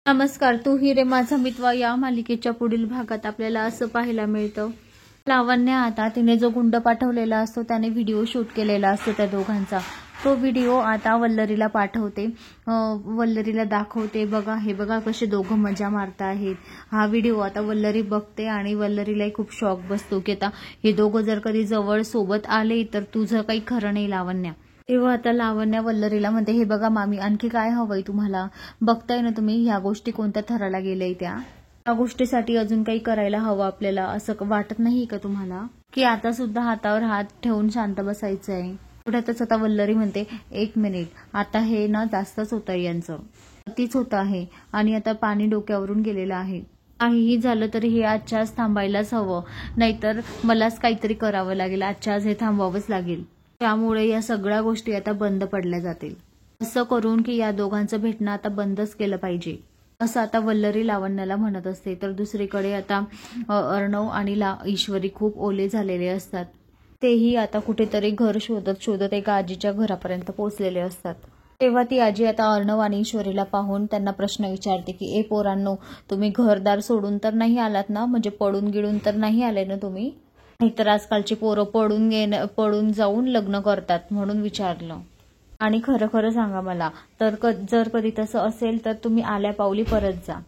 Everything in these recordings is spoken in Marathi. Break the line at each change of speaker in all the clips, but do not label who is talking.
नमस्कार, तू ही रे माझा मित्र या मालिकेच्या पुढील भागात आपल्याला असं पाहायला मिळतं. लावण्य आता तिने जो गुंड पाठवलेला असतो त्याने व्हिडिओ शूट केलेला असतो त्या दोघांचा. तो व्हिडिओ आता वल्लरीला पाठवते. वल्लरीला दाखवते, बघा हे बघा कसे दोघं मजा मारत आहेत. हा व्हिडिओ आता वल्लरी बघते आणि वल्लरीलाही खूप शॉक बसतो की आता हे दोघं जर कधी जवळ सोबत आले तर तुझं काही खरं नाही लावण्या. तेव्हा आता लावण्या वल्लरीला म्हणते, हे बघा मामी आणखी काय हवंय तुम्हाला, बघताय ना तुम्ही ह्या गोष्टी कोणत्या थराला गेल्याय त्या गोष्टीसाठी अजून काही करायला हवं आपल्याला, असं वाटत नाही का तुम्हाला की आता सुद्धा हातावर हात ठेवून शांत बसायचं आहे. एवढ्यातच आता वल्लरी म्हणते, एक मिनिट, आता हे ना जास्तच होत आहे यांचं, तीच होत आहे आणि आता पाणी डोक्यावरून गेलेलं आहे. काहीही झालं तरी हे आजच्या आज थांबायलाच हवं, नाहीतर मलाच काहीतरी करावं लागेल, आजच्या आज हे थांबवावंच लागेल. त्यामुळे या सगळ्या गोष्टी आता बंद पडल्या जातील. असं करून की या दोघांचं भेटणं आता बंदच केलं पाहिजे, असं आता वल्लरी लावण्याला म्हणत असते. तर दुसरीकडे आता अर्णव आणि ईश्वरी खूप ओले झालेले असतात. तेही आता कुठेतरी घर शोधत शोधत एका आजीच्या घरापर्यंत पोहोचलेले असतात. तेव्हा ती आजी आता अर्णव आणि ईश्वरीला पाहून त्यांना प्रश्न विचारते की ए पोरांनो, तुम्ही घरदार सोडून तर नाही आलात ना, म्हणजे पडून गिळून तर नाही आले ना तुम्ही, नाहीतर आजकालची पोरं पडून जाऊन लग्न करतात म्हणून विचारलं. आणि खरं खरं सांगा मला, तर जर कधी तसं असेल तर तुम्ही आल्या पावली परत जा.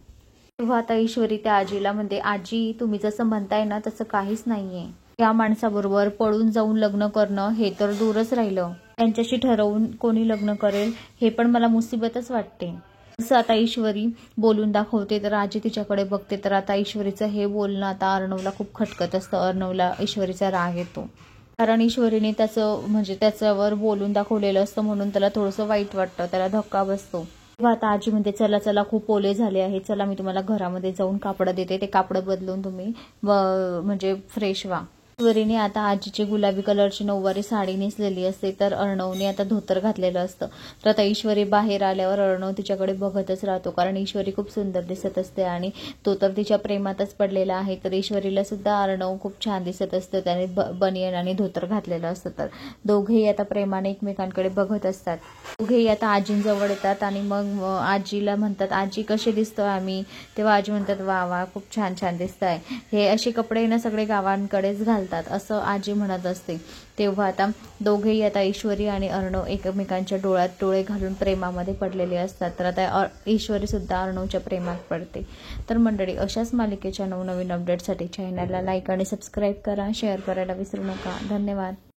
तेव्हा आता ईश्वरी त्या आजीला म्हणते, आजी तुम्ही जसं म्हणताय ना तसं काहीच नाहीये. या माणसाबरोबर पळून जाऊन लग्न करणं हे तर दूरच राहिलं, त्यांच्याशी ठरवून कोणी लग्न करेल हे पण मला मुसीबतच वाटते. असं आता ईश्वरी बोलून दाखवते. तर आजी तिच्याकडे बघते. तर आता ईश्वरीचं हे बोलणं आता अर्णवला खूप खटकत असतं. अर्णवला ईश्वरीचा राग येतो, कारण ईश्वरीने त्याच्यावर बोलून दाखवलेलं असतं म्हणून त्याला थोडंसं वाईट वाटतं, त्याला धक्का बसतो. तेव्हा आता आजी म्हणते, चला चला खूप ओले झाले आहे, चला मी तुम्हाला घरामध्ये जाऊन कापडं देते, ते कापडं बदलून तुम्ही फ्रेश व्हा. ईश्वरीने आता आजीची गुलाबी कलरची नऊवारी साडी नेसलेली असते, तर अर्णवने आता धोतर घातलेलं असतं. तर आता ईश्वरी बाहेर आल्यावर अर्णव तिच्याकडे बघतच राहतो, कारण ईश्वरी खूप सुंदर दिसत असते आणि तो तर तिच्या प्रेमातच पडलेला आहे. तर ईश्वरीला सुद्धा अर्णव खूप छान दिसत असतं, त्याने बनियन आणि धोतर घातलेलं असतं. तर दोघेही आता प्रेमाने एकमेकांकडे बघत असतात. दोघेही आता आजींजवळ येतात आणि मग आजीला म्हणतात, आजी कसे दिसतोय आम्ही. तेव्हा आजी म्हणतात, वा वा खूप छान छान दिसताय, हे असे कपडे ना सगळे गावांकडेच घालतात, असं आजी म्हणत असते. तेव्हा आता दोघेही आता ईश्वरी आणि अर्णव एकमेकांच्या डोळ्यात डोळे घालून प्रेमामध्ये पडलेले असतात. तर आता ईश्वरी सुद्धा अर्णवच्या प्रेमात पडते. तर मंडळी, अशाच मालिकेच्या नवनवीन अपडेटसाठी चॅनलला लाईक आणि सबस्क्राईब करा, शेअर करायला विसरू नका. धन्यवाद.